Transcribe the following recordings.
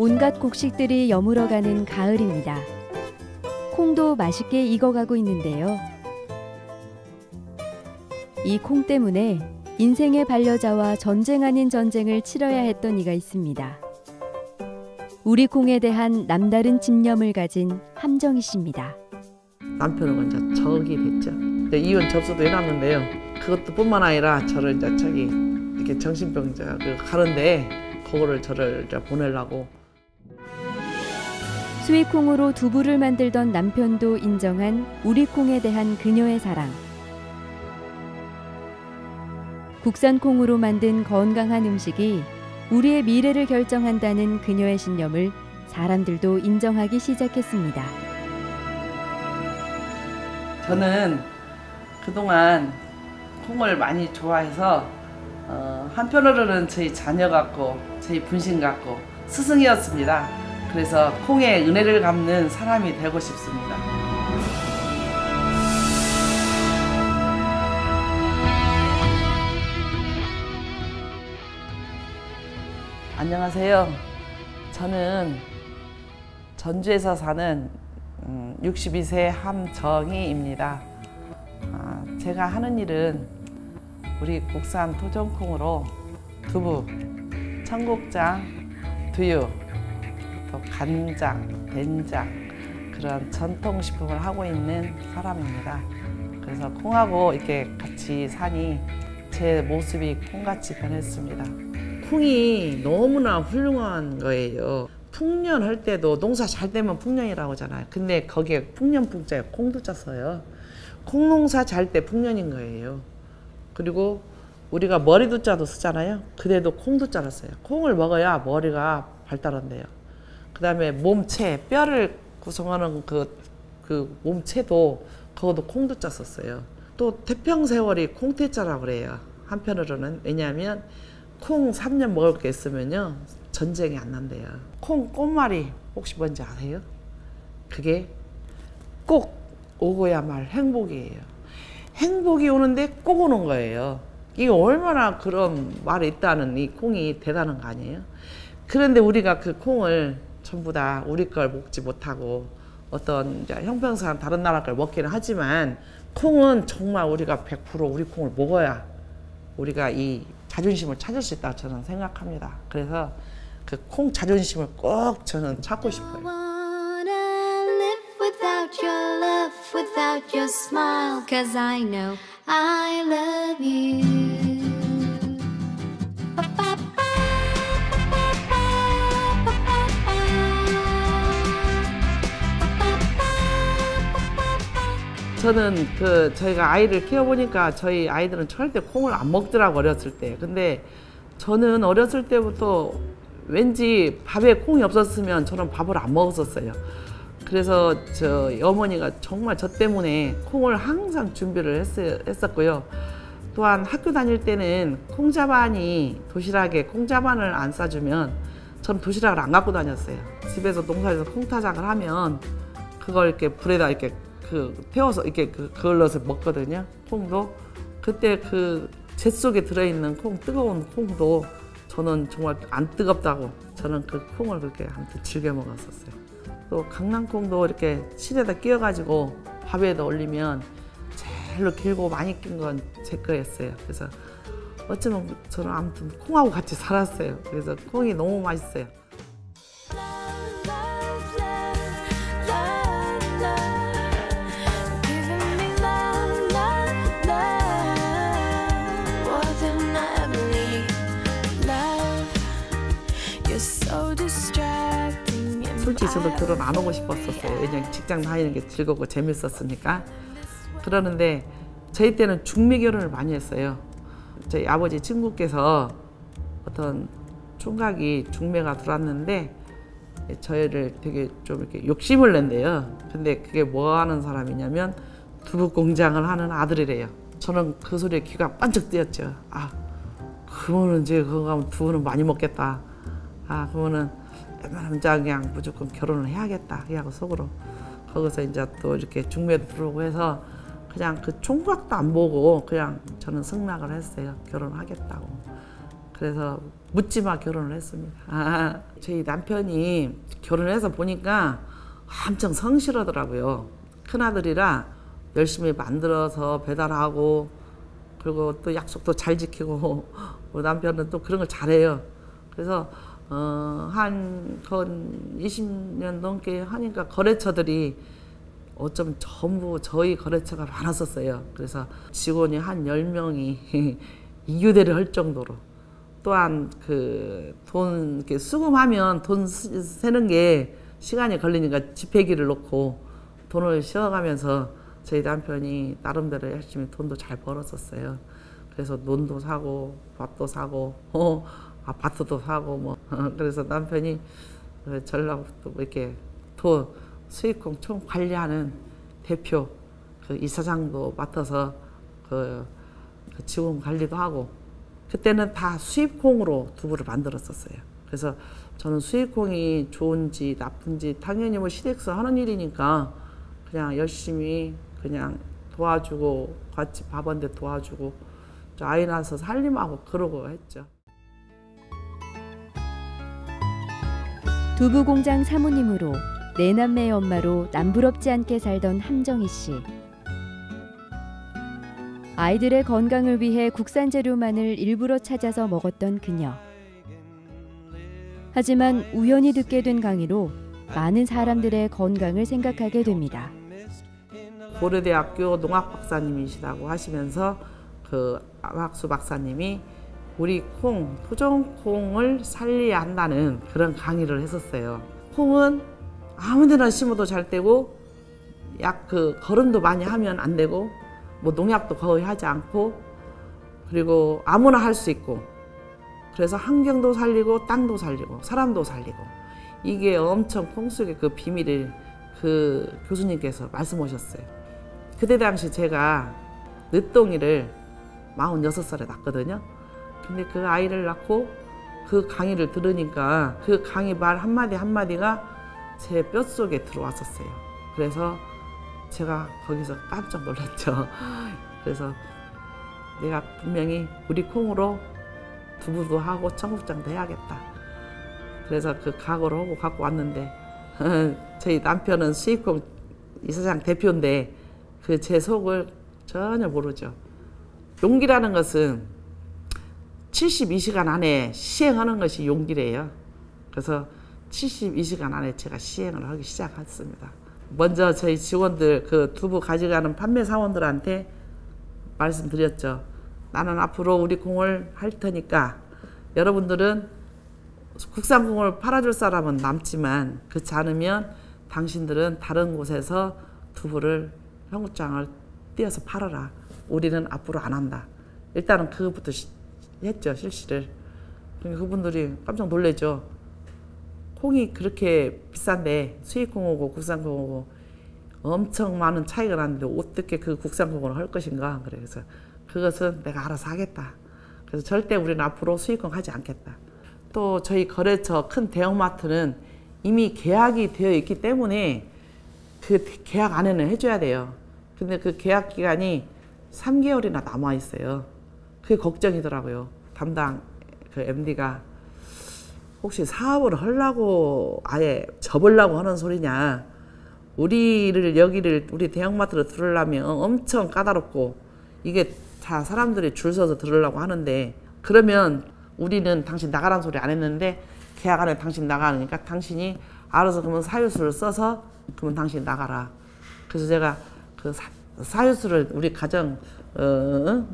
온갖 곡식들이 여물어가는 가을입니다. 콩도 맛있게 익어가고 있는데요. 이 콩 때문에 인생의 반려자와 전쟁 아닌 전쟁을 치러야 했던 이가 있습니다. 우리 콩에 대한 남다른 집념을 가진 함정희 씨입니다. 남편은 이제 적이 됐죠. 이제 이혼 접수도 해놨는데요. 그것도 뿐만 아니라 저를 이제 이렇게 정신병자 가는데 그거를 저를 이제 보내려고. 수익콩으로 두부를 만들던 남편도 인정한 우리 콩에 대한 그녀의 사랑. 국산 콩으로 만든 건강한 음식이 우리의 미래를 결정한다는 그녀의 신념을 사람들도 인정하기 시작했습니다. 저는 그동안 콩을 많이 좋아해서 한편으로는 저희 자녀 같고 저희 분신 같고 스승이었습니다. 그래서 콩의 은혜를 갚는 사람이 되고 싶습니다. 안녕하세요. 저는 전주에서 사는 62세 함정희입니다. 제가 하는 일은 우리 국산 토종콩으로 두부, 청국장, 두유, 또 간장, 된장 그런 전통식품을 하고 있는 사람입니다. 그래서 콩하고 이렇게 같이 사니 제 모습이 콩같이 변했습니다. 콩이 너무나 훌륭한 거예요. 풍년할 때도 농사 잘 되면 풍년이라고 하잖아요. 근데 거기에 풍년 풍자에 콩도 짰어요. 콩농사 잘 때 풍년인 거예요. 그리고 우리가 머리두자도 쓰잖아요. 그래도 콩도 잘랐어요. 콩을 먹어야 머리가 발달한대요. 그 다음에 몸체, 뼈를 구성하는 그 몸체도 그것도 콩도 짰었어요. 또 태평세월이 콩태자라고 그래요. 한편으로는. 왜냐하면 콩 3년 먹을 게 있으면요 전쟁이 안 난대요. 콩 꽃말이 혹시 뭔지 아세요? 그게 꼭 오고야말 행복이에요. 행복이 오는데 꼭 오는 거예요. 이게 얼마나 그런 말이 있다는 이 콩이 대단한 거 아니에요? 그런데 우리가 그 콩을 전부 다 우리 걸 먹지 못하고 어떤 이제 형평성 다른 나라 걸 먹기는 하지만 콩은 정말 우리가 100% 우리 콩을 먹어야 우리가 이 자존심을 찾을 수 있다고 저는 생각합니다. 그래서 그 콩 자존심을 꼭 저는 찾고 싶어요. 저는 저희가 아이를 키워보니까 저희 아이들은 절대 콩을 안 먹더라고 어렸을 때. 근데 저는 어렸을 때부터 왠지 밥에 콩이 없었으면 저는 밥을 안 먹었었어요. 그래서 저희 어머니가 정말 저 때문에 콩을 항상 준비를 했었고요. 또한 학교 다닐 때는 콩자반이 도시락에 콩자반을 안 싸주면 저는 도시락을 안 갖고 다녔어요. 집에서 농사에서 콩타작을 하면 그걸 이렇게 불에다 이렇게 태워서 이렇게 그걸 넣어서 먹거든요. 콩도 그때 재 속에 들어있는 콩, 뜨거운 콩도 저는 정말 안 뜨겁다고 저는 그 콩을 그렇게 아무튼 즐겨 먹었었어요. 또 강낭콩도 이렇게 실에다 끼워가지고 밥에다 올리면 제일로 길고 많이 낀 건 제 거였어요. 그래서 어쩌면 저는 아무튼 콩하고 같이 살았어요. 그래서 콩이 너무 맛있어요. 솔직히 저도 결혼 안 하고 싶었었어요. 왜냐면 직장 다니는 게 즐겁고 재밌었으니까. 그러는데 저희 때는 중매 결혼을 많이 했어요. 저희 아버지 친구께서 어떤 총각이 중매가 들어왔는데 저희를 되게 좀 이렇게 욕심을 낸대요. 근데 그게 뭐 하는 사람이냐면 두부 공장을 하는 아들이래요. 저는 그 소리에 귀가 반짝 뜨였죠. 아, 그러면 이제 그거 가면 두부는 많이 먹겠다. 아, 그러면은 웬만하면 그냥 무조건 결혼을 해야겠다. 하고 속으로 거기서 이제 또 이렇게 중매도 들어오고 해서 그냥 그 총각도 안 보고 그냥 저는 승낙을 했어요. 결혼하겠다고. 그래서 묻지마 결혼을 했습니다. 저희 남편이 결혼해서 보니까 엄청 성실하더라고요. 큰아들이라 열심히 만들어서 배달하고 그리고 또 약속도 잘 지키고 우리 남편은 또 그런 걸 잘해요. 그래서 한 20년 넘게 하니까 거래처들이 어쩜 전부 저희 거래처가 많았었어요. 그래서 직원이 한 10명이 이교대를 할 정도로. 또한 그 돈 이렇게 수금하면 돈 세는 게 시간이 걸리니까 지폐기를 놓고 돈을 쉬어가면서 저희 남편이 나름대로 열심히 돈도 잘 벌었었어요. 그래서 논도 사고 밥도 사고 아파트도 사고 뭐 그래서 남편이 전라북도 이렇게 도 수익공 총 관리하는 대표 그 이사장도 맡아서 그 직원 관리도 하고 그때는 다 수입콩으로 두부를 만들었었어요. 그래서 저는 수입콩이 좋은지 나쁜지 당연히 뭐 시댁에서 하는 일이니까 그냥 열심히 그냥 도와주고 같이 밥 한 대 도와주고 아이 낳아서 살림하고 그러고 했죠. 두부 공장 사모님으로 네 남매의 엄마로 남부럽지 않게 살던 함정희 씨. 아이들의 건강을 위해 국산 재료만을 일부러 찾아서 먹었던 그녀. 하지만 우연히 듣게 된 강의로 많은 사람들의 건강을 생각하게 됩니다. 고려대학교 농학 박사님이시라고 하시면서 그 박수 박사님이 우리 콩, 토종콩을 살려야 한다는 그런 강의를 했었어요. 콩은 아무데나 심어도 잘 되고 약 그 거름도 많이 하면 안 되고 뭐 농약도 거의 하지 않고 그리고 아무나 할 수 있고 그래서 환경도 살리고 땅도 살리고 사람도 살리고 이게 엄청 콩 속의 그 비밀을 그 교수님께서 말씀하셨어요. 그때 당시 제가 늦둥이를 46살에 낳았거든요. 근데 그 아이를 낳고 그 강의를 들으니까 그 강의 말 한마디 한마디가 제 뼛속에 들어왔었어요. 그래서 제가 거기서 깜짝 놀랐죠. 그래서 내가 분명히 우리 콩으로 두부도 하고 청국장도 해야겠다. 그래서 그 각오를 하고 갖고 왔는데 저희 남편은 수입콩 이사장 대표인데 그 제 속을 전혀 모르죠. 용기라는 것은 72시간 안에 시행하는 것이 용기래요. 그래서 72시간 안에 제가 시행을 하기 시작했습니다. 먼저 저희 직원들 그 두부 가져가는 판매 사원들한테 말씀드렸죠. 나는 앞으로 우리 콩을 할 테니까 여러분들은 국산 콩을 팔아줄 사람은 남지만 그렇지 않으면 당신들은 다른 곳에서 두부를 청국장을 띄어서 팔아라. 우리는 앞으로 안 한다. 일단은 그것부터 했죠, 실시를. 그분들이 깜짝 놀라죠. 콩이 그렇게 비싼데 수입콩하고 국산콩하고 엄청 많은 차이가 나는데 어떻게 그 국산콩을 할 것인가. 그래서 그것은 내가 알아서 하겠다. 그래서 절대 우리는 앞으로 수입콩 하지 않겠다. 또 저희 거래처 큰 대형마트는 이미 계약이 되어 있기 때문에 그 계약 안에는 해줘야 돼요. 근데 그 계약 기간이 3개월이나 남아 있어요. 그게 걱정이더라고요. 담당 그 MD가 혹시 사업을 하려고 아예 접으려고 하는 소리냐. 우리를 여기를 우리 대형마트로 들으려면 엄청 까다롭고 이게 다 사람들이 줄 서서 들으려고 하는데 그러면 우리는 당신 나가라는 소리 안 했는데 계약 안에 당신 나가니까 당신이 알아서 그러면 사유수를 써서 그러면 당신 나가라. 그래서 제가 그 사유수를 우리 가정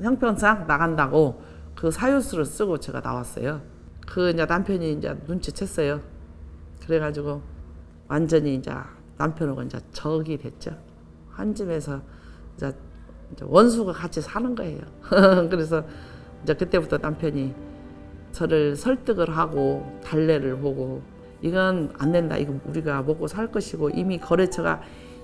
형편상 나간다고 그 사유수를 쓰고 제가 나왔어요. 그 이제 남편이 이제 눈치챘어요. 그래가지고 완전히 이제 남편하고 이제 적이 됐죠. 한 집에서 이제 원수가 같이 사는 거예요. 그래서 이제 그때부터 남편이 저를 설득을 하고 달래를 보고 이건 안 된다. 이거 우리가 먹고 살 것이고 이미 거래처가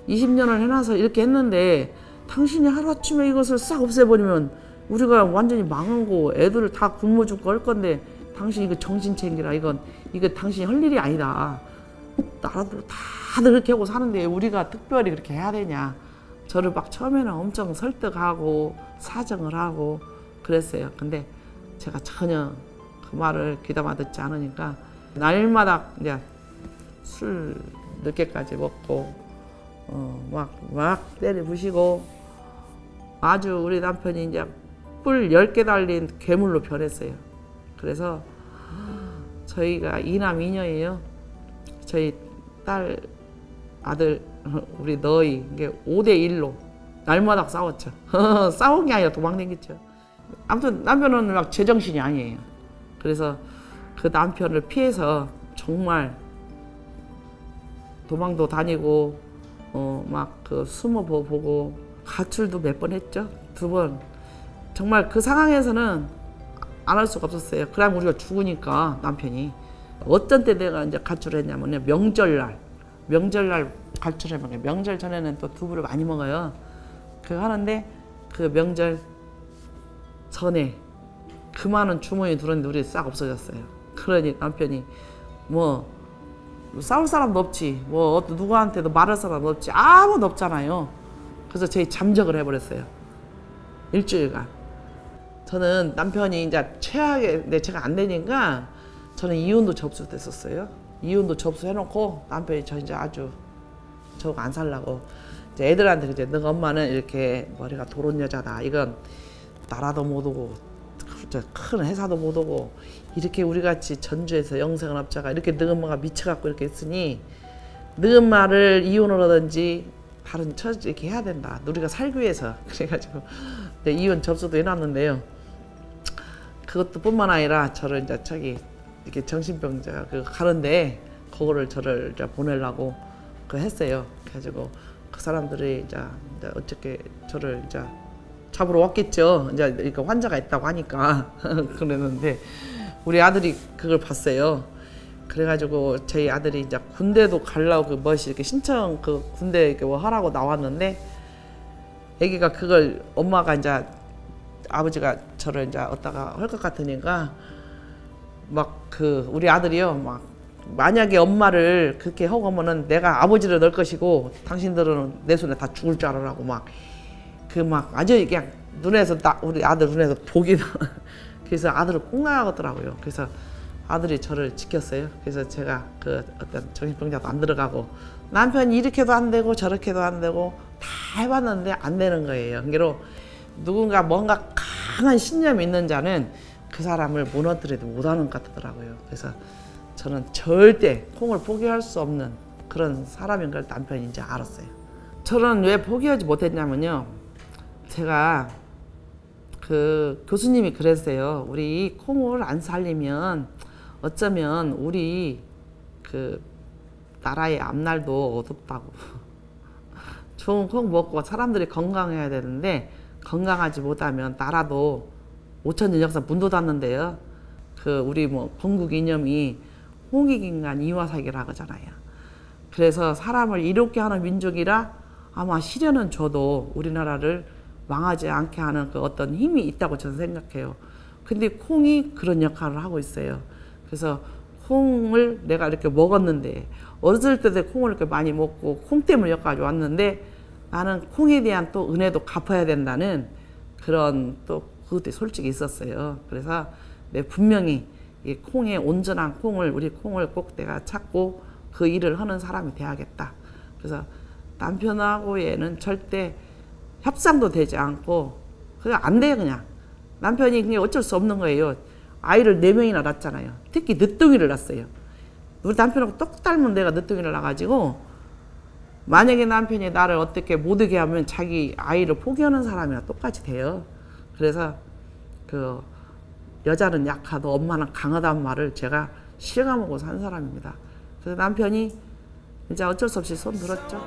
20년을 해놔서 이렇게 했는데 당신이 하루아침에 이것을 싹 없애버리면 우리가 완전히 망한 거 애들을 다 굶어 죽고 할 건데 당신 이거 정신 챙기라. 이거 당신이 할 일이 아니다. 나라도 다들 그렇게 하고 사는데 우리가 특별히 그렇게 해야 되냐. 저를 막 처음에는 엄청 설득하고 사정을 하고 그랬어요. 근데 제가 전혀 그 말을 귀담아 듣지 않으니까 날마다 이제 술 늦게까지 먹고 막 때려 부시고 아주 우리 남편이 이제 뿔 10개 달린 괴물로 변했어요. 그래서 저희가 2남 2녀예요. 저희 딸, 아들, 우리 너희 이게 5대1로 날마다 싸웠죠. 싸운 게 아니라 도망다녔죠. 아무튼 남편은 막 제정신이 아니에요. 그래서 그 남편을 피해서 정말 도망도 다니고 막 그 숨어 보고 가출도 몇 번 했죠. 2번. 정말 그 상황에서는 안 할 수가 없었어요. 그럼 우리가 죽으니까 남편이. 어떤 때 내가 이제 가출을 했냐면요. 명절날 가출해먹어요. 명절 전에는 또 두부를 많이 먹어요. 그거 하는데 그 명절 전에 그 많은 주머니 들었는데 우리 싹 없어졌어요. 그러니 남편이 뭐 싸울 사람도 없지, 뭐 누구한테도 말할 사람도 없지, 아무도 없잖아요. 그래서 저희 잠적을 해버렸어요. 일주일간. 저는 남편이 이제 최악의, 제가 안 되니까 저는 이혼도 접수됐었어요. 이혼도 접수해놓고 남편이 저 이제 아주 저거 안 살라고 이제 애들한테 이제 너 엄마는 이렇게 머리가 도른 여자다. 이건 나라도 못 오고 큰 회사도 못 오고 이렇게 우리같이 전주에서 영생한 업자가 이렇게 너 엄마가 미쳐갖고 이렇게 있으니 너 엄마를 이혼을 하든지 다른 처지 이렇게 해야 된다. 우리가 살기 위해서. 그래가지고 이혼 접수도 해놨는데요. 그것도 뿐만 아니라 저를 이제 저기 이렇게 정신병자 그 가는데 그거를 저를 이제 보내려고 그 했어요. 그래가지고 그 사람들이 이제 어떻게 저를 이제 잡으러 왔겠죠. 이제 이렇게 환자가 있다고 하니까 그랬는데 우리 아들이 그걸 봤어요. 그래가지고 저희 아들이 이제 군대도 가려고 그 멋이 이렇게 신청 그 군대 이렇게 뭐 하라고 나왔는데 애기가 그걸 엄마가 이제 아버지가 저를 이제 얻다가 할 것 같으니까 막 그 우리 아들이요 막 만약에 엄마를 그렇게 하고 하면은 내가 아버지를 넣을 것이고 당신들은 내 손에 다 죽을 줄 알아라고 막 그 막 아주 그냥 눈에서 우리 아들 눈에서 복이 나. 그래서 아들을 꼭 나가더라고요. 그래서 아들이 저를 지켰어요. 그래서 제가 그 어떤 정신병자도 안 들어가고 남편이 이렇게도 안 되고 저렇게도 안 되고 다 해봤는데 안 되는 거예요. 그러니까 누군가 뭔가 강한 신념이 있는 자는 그 사람을 무너뜨려도 못하는 것 같더라고요. 그래서 저는 절대 콩을 포기할 수 없는 그런 사람인 걸 남편이 이제 알았어요. 저는 왜 포기하지 못했냐면요. 제가 그 교수님이 그랬어요. 우리 콩을 안 살리면 어쩌면 우리 그 나라의 앞날도 어둡다고. 좋은 콩 먹고 사람들이 건강해야 되는데 건강하지 못하면 나라도 5,000년 역사 문도 닫는데요. 그 우리 뭐 건국 이념이 홍익인간 이화사기라고 하잖아요. 그래서 사람을 이롭게 하는 민족이라 아마 시련은 줘도 우리나라를 망하지 않게 하는 그 어떤 힘이 있다고 저는 생각해요. 근데 콩이 그런 역할을 하고 있어요. 그래서 콩을 내가 이렇게 먹었는데 어렸을 때도 콩을 이렇게 많이 먹고 콩 때문에 여기까지 왔는데 나는 콩에 대한 또 은혜도 갚아야 된다는 그런 또 그것도 솔직히 있었어요. 그래서 내가 분명히 이 콩의 온전한 콩을 우리 콩을 꼭 내가 찾고 그 일을 하는 사람이 돼야겠다. 그래서 남편하고에는 절대 협상도 되지 않고 그냥 안 돼요. 그냥 남편이 그냥 어쩔 수 없는 거예요. 아이를 4명이나 낳았잖아요. 특히 늦둥이를 낳았어요. 우리 남편하고 똑 닮은 내가 늦둥이를 낳아가지고 만약에 남편이 나를 어떻게 못하게 하면 자기 아이를 포기하는 사람이랑 똑같이 돼요. 그래서 그 여자는 약하도 엄마는 강하다는 말을 제가 실감하고 산 사람입니다. 그래서 남편이 이제 어쩔 수 없이 손 들었죠.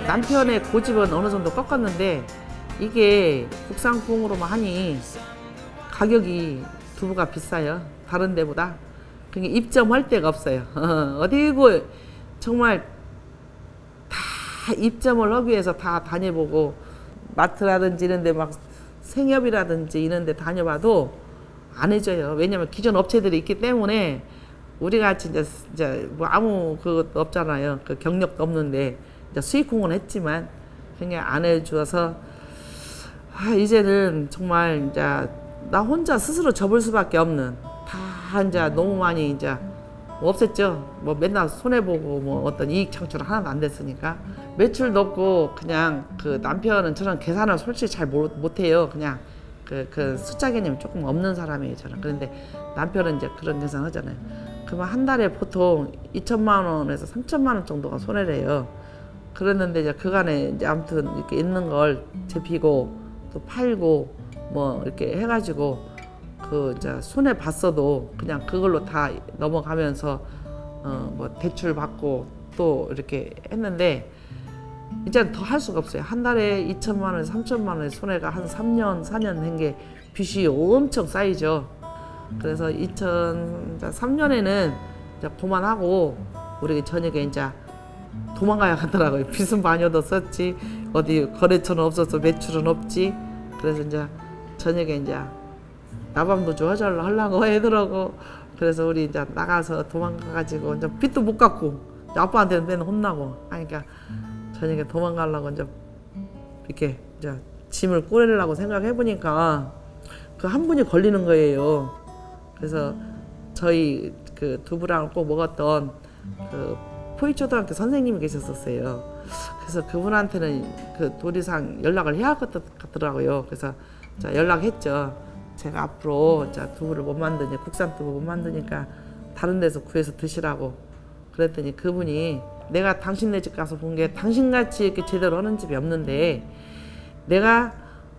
남편의 고집은 어느 정도 꺾었는데 이게 국산 콩으로만 하니 가격이 두부가 비싸요. 다른 데보다. 그게 입점할 데가 없어요. 어디고 정말 다 입점을 하기 위해서 다 다녀보고 마트라든지 이런 데 막 생협이라든지 이런 데 다녀봐도 안 해줘요. 왜냐면 기존 업체들이 있기 때문에 우리 같이 이제 뭐 아무 그것도 없잖아요. 그 경력도 없는데 이제 수익공은 했지만 그냥 안 해줘서 이제는 정말 이제 나 혼자 스스로 접을 수밖에 없는 다 이제 너무 많이 이제 없앴죠. 뭐 맨날 손해보고 뭐 어떤 이익 창출 하나도 안 됐으니까 매출도 없고 그냥 그 남편은 저는 계산을 솔직히 잘 못해요. 그냥 그 숫자 개념이 조금 없는 사람이에요 저는. 그런데 남편은 이제 그런 계산 하잖아요. 그러면 한 달에 보통 2천만 원에서 3천만 원 정도가 손해래요. 그랬는데 이제 그간에 이제 아무튼 이렇게 있는 걸 제피고 또 팔고 뭐 이렇게 해가지고 그 이제 손해 봤어도 그냥 그걸로 다 넘어가면서 뭐 대출 받고 또 이렇게 했는데 이제 더 할 수가 없어요. 한 달에 2천만 원에서 3천만 원의 손해가 한 3년 4년 된 게 빚이 엄청 쌓이죠. 그래서 2003년에는 이제 그만하고 우리 저녁에 이제 도망가야 하더라고요. 빚은 많이 얻었었지 어디 거래처는 없어서 매출은 없지. 그래서 이제 저녁에 이제 나밤도주 하려고 하더라고. 그래서 우리 이제 나가서 도망가가지고 이제 빚도 못 갚고 아빠한테는 맨날 혼나고 하니까 저녁에 도망가려고 이제 이렇게 이제 짐을 꾸리려고 생각해 보니까 그 한 분이 걸리는 거예요. 그래서 저희 그 두부랑 꼭 먹었던 그 포이초등학교 선생님이 계셨었어요. 그래서 그분한테는 그 도리상 연락을 해야 할 것 같더라고요. 그래서 자 연락했죠. 제가 앞으로 자 두부를 못 만드니 국산 두부 못 만드니까 다른 데서 구해서 드시라고 그랬더니 그분이 내가 당신네 집 가서 본 게 당신같이 이렇게 제대로 하는 집이 없는데 내가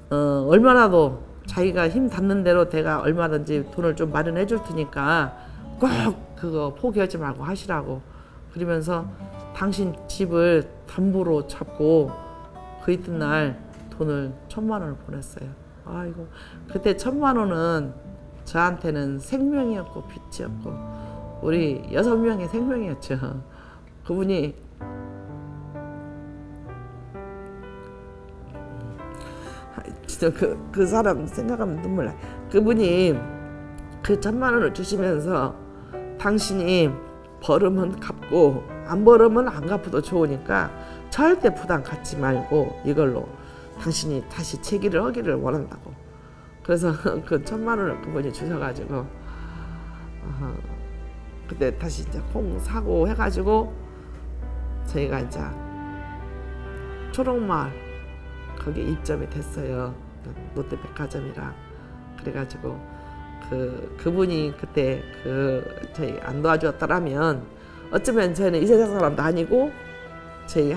얼마나도 자기가 힘 닿는 대로 내가 얼마든지 돈을 좀 마련해 줄 테니까 꼭 그거 포기하지 말고 하시라고 그러면서 당신 집을 담보로 잡고 그 이튿날 돈을 1,000만 원을 보냈어요. 아이고 그때 1,000만 원은 저한테는 생명이었고 빛이었고 우리 6명의 생명이었죠. 그분이 진짜 그 사람 생각하면 눈물 나. 그분이 그 1,000만 원을 주시면서 당신이 벌으면 갚고 안 벌으면 안 갚아도 좋으니까 절대 부담 갖지 말고 이걸로 당신이 다시 재기를 하기를 원한다고. 그래서 그 1,000만 원을 그분이 주셔가지고 그때 다시 이제 콩 사고 해가지고 저희가 이제 초록마을 거기에 입점이 됐어요. 롯데백화점이랑. 그래가지고 그분이 그때 저희 안 도와주었더라면 어쩌면 저희는 이 세상 사람도 아니고 저희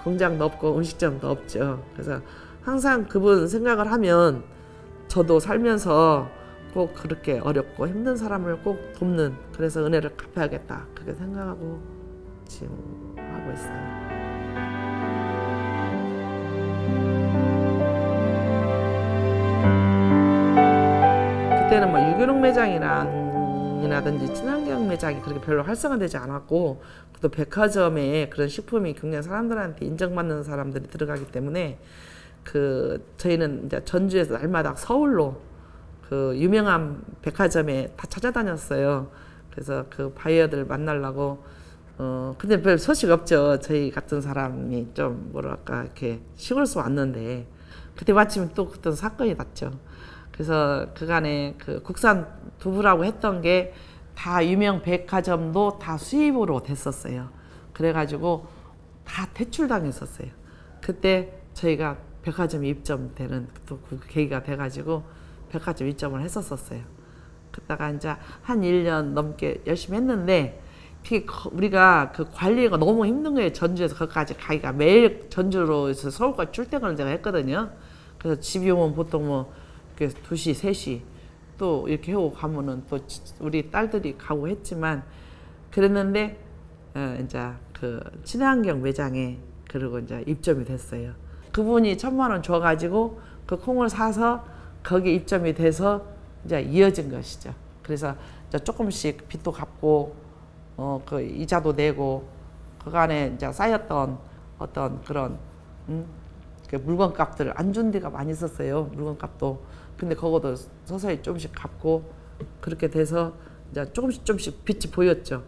공장도 없고 음식점도 없죠. 그래서 항상 그분 생각을 하면 저도 살면서 꼭 그렇게 어렵고 힘든 사람을 꼭 돕는 그래서 은혜를 갚아야겠다 그렇게 생각하고 지금 하고 있어요. 그때는 뭐 유기농 매장이라든지 친환경 매장이 그렇게 별로 활성화되지 않았고 또 백화점에 그런 식품이 굉장히 사람들한테 인정받는 사람들이 들어가기 때문에 저희는 이제 전주에서 날마다 서울로 그 유명한 백화점에 다 찾아다녔어요. 그래서 그 바이어들 만나려고 근데 별 소식 없죠. 저희 같은 사람이 좀 뭐랄까 이렇게 시골에서 왔는데 그때 마침 또 어떤 사건이 났죠. 그래서 그간에 그 국산 두부라고 했던 게 다 유명 백화점도 다 수입으로 됐었어요. 그래가지고 다 퇴출당했었어요. 그때 저희가 백화점 입점되는 또 그 계기가 돼가지고 백화점 입점을 했었어요. 그러다가 이제 한 1년 넘게 열심히 했는데 우리가 그 관리가 너무 힘든 거예요. 전주에서 거기까지 가기가 매일 전주로 해서 서울까지 출퇴근을 제가 했거든요. 그래서 집이 오면 보통 뭐 2시, 3시 또 이렇게 해오고 가면은 또 우리 딸들이 가고 했지만 그랬는데 이제 그 친환경 매장에 그리고 이제 입점이 됐어요. 그분이 1,000만 원 줘가지고 그 콩을 사서 거기에 입점이 돼서 이제 이어진 것이죠. 그래서 이제 조금씩 빚도 갚고 그 이자도 내고 그간에 이제 쌓였던 어떤 그런 물건값들 안 준 데가 많이 있었어요. 물건값도. 근데 그거도 서서히 조금씩 갚고 그렇게 돼서 이제 조금씩 빛이 보였죠.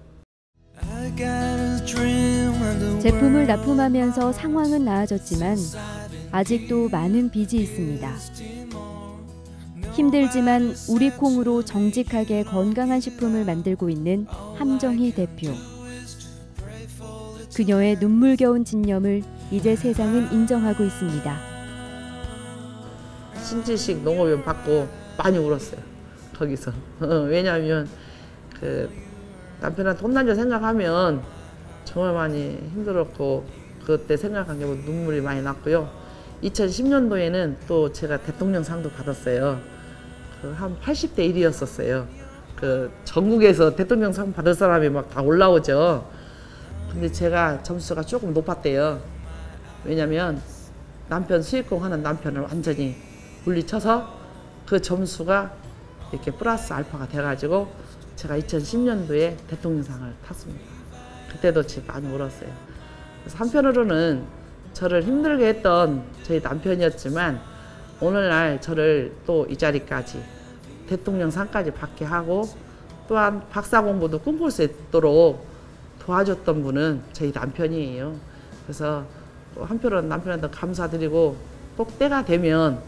제품을 납품하면서 상황은 나아졌지만 아직도 많은 빚이 있습니다. 힘들지만 우리 콩으로 정직하게 건강한 식품을 만들고 있는 함정희 대표. 그녀의 눈물겨운 집념을 이제 세상은 인정하고 있습니다. 신지식 농업위원 받고 많이 울었어요. 거기서. 왜냐하면 남편한테 혼난 줄 생각하면 정말 많이 힘들었고 그때 생각한 게 눈물이 많이 났고요. 2010년도에는 또 제가 대통령상도 받았어요. 한 80대 1이었었어요. 전국에서 대통령상 받을 사람이 막 다 올라오죠. 근데 제가 점수가 조금 높았대요. 왜냐면 남편 수익공 하는 남편을 완전히 물리쳐서 그 점수가 이렇게 플러스 알파가 돼가지고 제가 2010년도에 대통령상을 탔습니다. 그때도 진짜 많이 울었어요. 그래서 한편으로는 저를 힘들게 했던 저희 남편이었지만 오늘날 저를 또 이 자리까지 대통령상까지 받게 하고 또한 박사 공부도 꿈꿀 수 있도록 도와줬던 분은 저희 남편이에요. 그래서 한편으로는 남편한테 감사드리고 꼭 때가 되면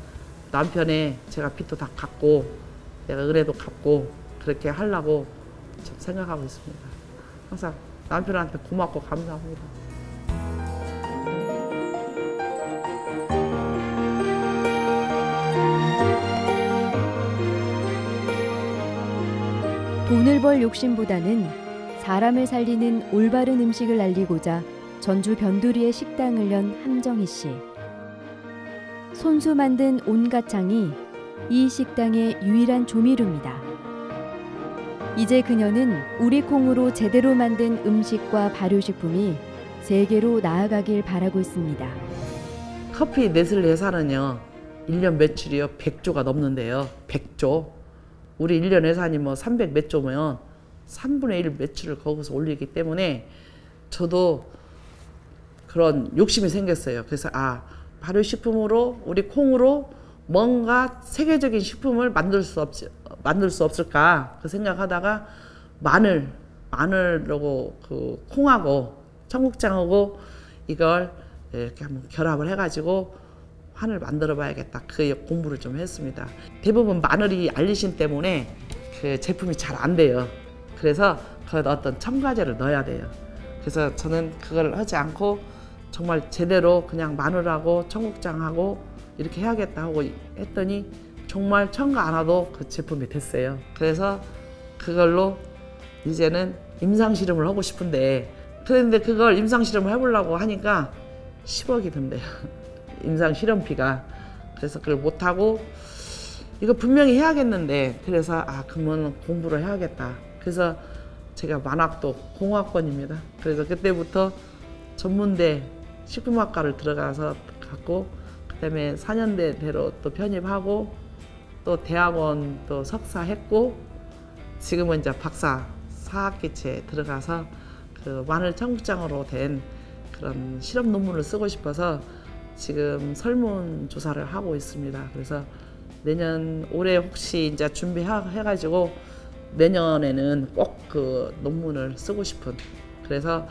남편의 제가 빚도 다 갚고 내가 은혜도 갚고 그렇게 하려고 생각하고 있습니다. 항상 남편한테 고맙고 감사합니다. 돈을 벌 욕심보다는 사람을 살리는 올바른 음식을 알리고자 전주 변두리에 식당을 연 함정희 씨. 손수 만든 온갖 창이 이 식당의 유일한 조미료입니다. 이제 그녀는 우리 콩으로 제대로 만든 음식과 발효식품이 세계로 나아가길 바라고 있습니다. 커피 네슬레 회사는요 1년 매출이요 100조가 넘는데요. 100조. 우리 1년 회사니 300 몇 조면 3분의 1 매출을 거기서 올리기 때문에 저도 그런 욕심이 생겼어요. 그래서 발효식품으로 우리 콩으로 뭔가 세계적인 식품을 만들 수 없을까 그 생각하다가 마늘하고 콩하고 청국장하고 이걸 이렇게 한번 결합을 해가지고 환을 만들어 봐야겠다. 그 공부를 좀 했습니다. 대부분 마늘이 알리신 때문에 그 제품이 잘 안 돼요. 그래서 거기다 어떤 첨가제를 넣어야 돼요. 그래서 저는 그걸 하지 않고 정말 제대로 그냥 마늘하고 청국장하고 이렇게 해야겠다 하고 했더니 정말 첨가 안 하도 그 제품이 됐어요. 그래서 그걸로 이제는 임상실험을 하고 싶은데 그런데 그걸 임상실험을 해보려고 하니까 10억이 든대요. 임상실험비가. 그래서 그걸 못하고 이거 분명히 해야겠는데 그래서 그러면 공부를 해야겠다. 그래서 제가 만학도 공학번입니다. 그래서 그때부터 전문대 식품학과를 들어가서 갔고 그다음에 4년대대로 또 편입하고 또 대학원 또 석사했고 지금은 이제 박사 4학기째 들어가서 그 마늘 청국장으로 된 그런 실험 논문을 쓰고 싶어서 지금 설문조사를 하고 있습니다. 그래서 올해 혹시 이제 준비해가지고 내년에는 꼭 그 논문을 쓰고 싶은 그래서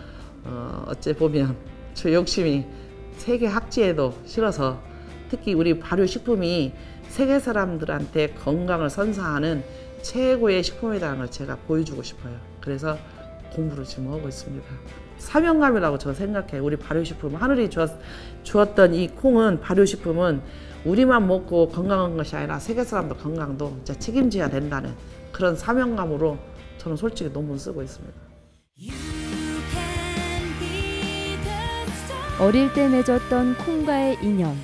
어째 보면 저 욕심이 세계 학지에도 실어서 특히 우리 발효식품이 세계 사람들한테 건강을 선사하는 최고의 식품이라는 걸 제가 보여주고 싶어요. 그래서 공부를 지금 하고 있습니다. 사명감이라고 저 생각해요. 우리 발효식품 하늘이 주었던 이 콩은 발효식품은 우리만 먹고 건강한 것이 아니라 세계 사람들 건강도 이제 책임져야 된다는 그런 사명감으로 저는 솔직히 논문 쓰고 있습니다. 어릴 때 맺었던 콩과의 인연,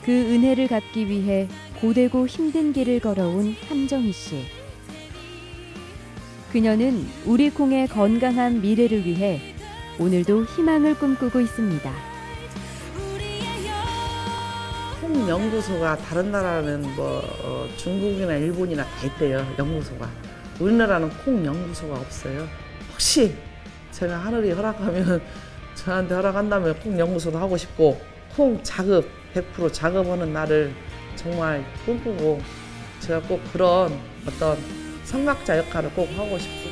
그 은혜를 갚기 위해 고되고 힘든 길을 걸어온 함정희 씨. 그녀는 우리 콩의 건강한 미래를 위해 오늘도 희망을 꿈꾸고 있습니다. 콩 연구소가 다른 나라는 중국이나 일본이나 다 있대요. 연구소가. 우리나라는 콩 연구소가 없어요. 혹시 제가 하늘이 허락하면 저한테 허락한다면 콩 연구소도 하고 싶고 콩 작업 100% 작업하는 날을 정말 꿈꾸고 제가 꼭 그런 어떤 성각자 역할을 꼭 하고 싶고